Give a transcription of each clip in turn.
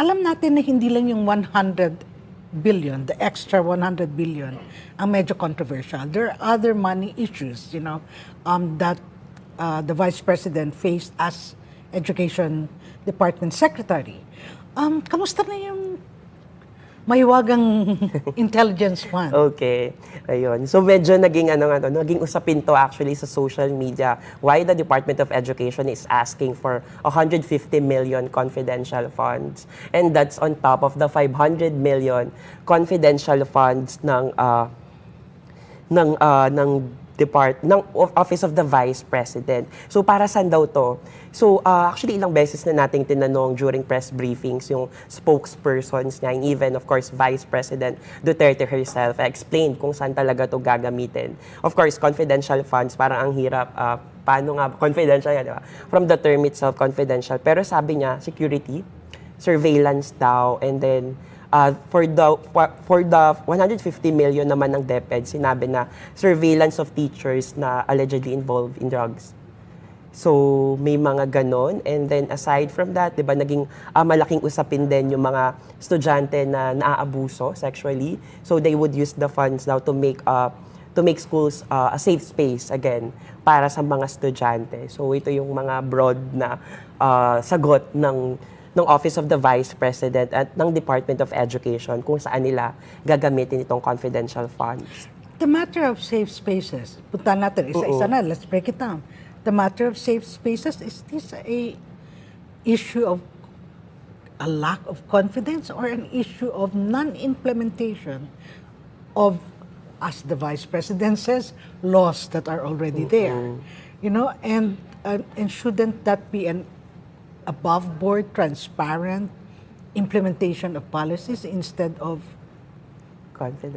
alam natin na hindi lang yung 100 billion, the extra 100 billion, ang medyo controversial. There are other money issues, that the Vice President faced as Education Department Secretary. Kamusta na yung mahiwagang intelligence fund? Okay. Ayun. So medyo naging usapin to actually sa social media why the Department of Education is asking for 150 million confidential funds. And that's on top of the 500 million confidential funds ng Office of the Vice President. So para saan daw to? So actually ilang beses na nating tinanong during press briefings yung spokespersons niya, and even of course Vice President Duterte herself explained kung saan talaga to gagamitin. Of course, confidential funds, parang ang hirap, paano nga confidential yan, di ba? From the term itself, confidential. Pero sabi niya, security, surveillance daw, and then for the 150 million naman ng DepEd, sinabi na surveillance of teachers na allegedly involved in drugs. So, may mga ganon. And then, aside from that, di ba, naging malaking usapin din yung mga estudyante na naaabuso sexually. So, they would use the funds now to make schools a safe space, again, para sa mga estudyante. So, ito yung mga broad na sagot ng Office of the Vice President at ng Department of Education kung saan nila gagamitin itong confidential funds. The matter of safe spaces, punta natin, isa-isa na, let's break it down. The matter of safe spaces, is this a issue of a lack of confidence or an issue of non-implementation of, as the Vice President says, laws that are already there? And shouldn't that be an above-board, transparent implementation of policies instead of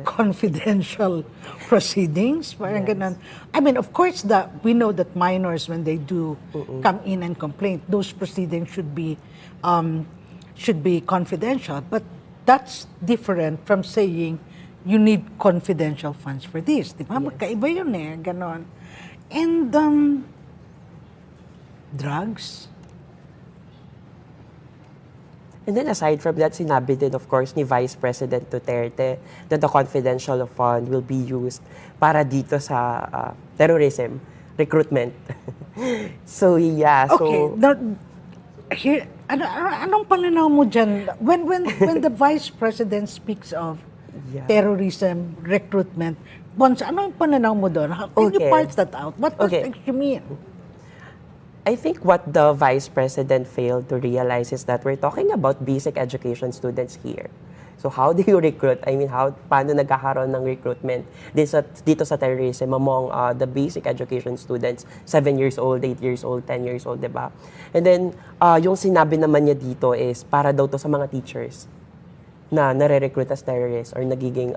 confidential proceedings? Parang ganun. I mean, of course, we know that minors, when they do come in and complain, those proceedings should be confidential. But that's different from saying you need confidential funds for this. Di ba? Magkaiba yun eh. Ganon. And drugs. And then aside from that, sinabi din of course ni Vice President Duterte that the confidential fund will be used para dito sa terrorism, recruitment. So yeah, okay. Here, anong pananaw mo dyan? When the Vice President speaks of terrorism, recruitment, Bons, anong pananaw mo doon? Can you parse that out? What does you mean? I think what the Vice President failed to realize is that we're talking about basic education students here. So how do you recruit? I mean, paano nagkakaroon ng recruitment dito sa terrorism among the basic education students, 7 years old, 8 years old, 10 years old, diba? And then, yung sinabi naman niya dito is para daw to sa mga teachers na nare-recruit as terrorists or nagiging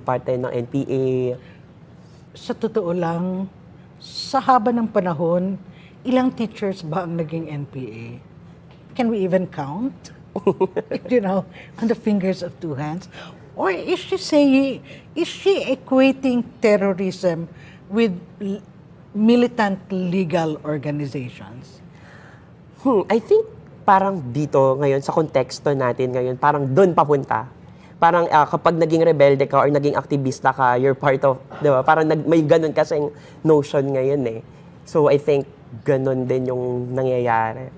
parte ng NPA. Sa totoo lang, sa haba ng panahon, ilang teachers ba ang naging NPA? Can we even count? On the fingers of two hands? Or is she equating terrorism with militant legal organizations? I think parang dito ngayon, sa konteksto natin ngayon, parang doon papunta. Parang kapag naging rebelde ka or naging aktivista ka, you're part of, di ba? Parang may ganun kasing notion ngayon eh. So I think ganun din yung nangyayari.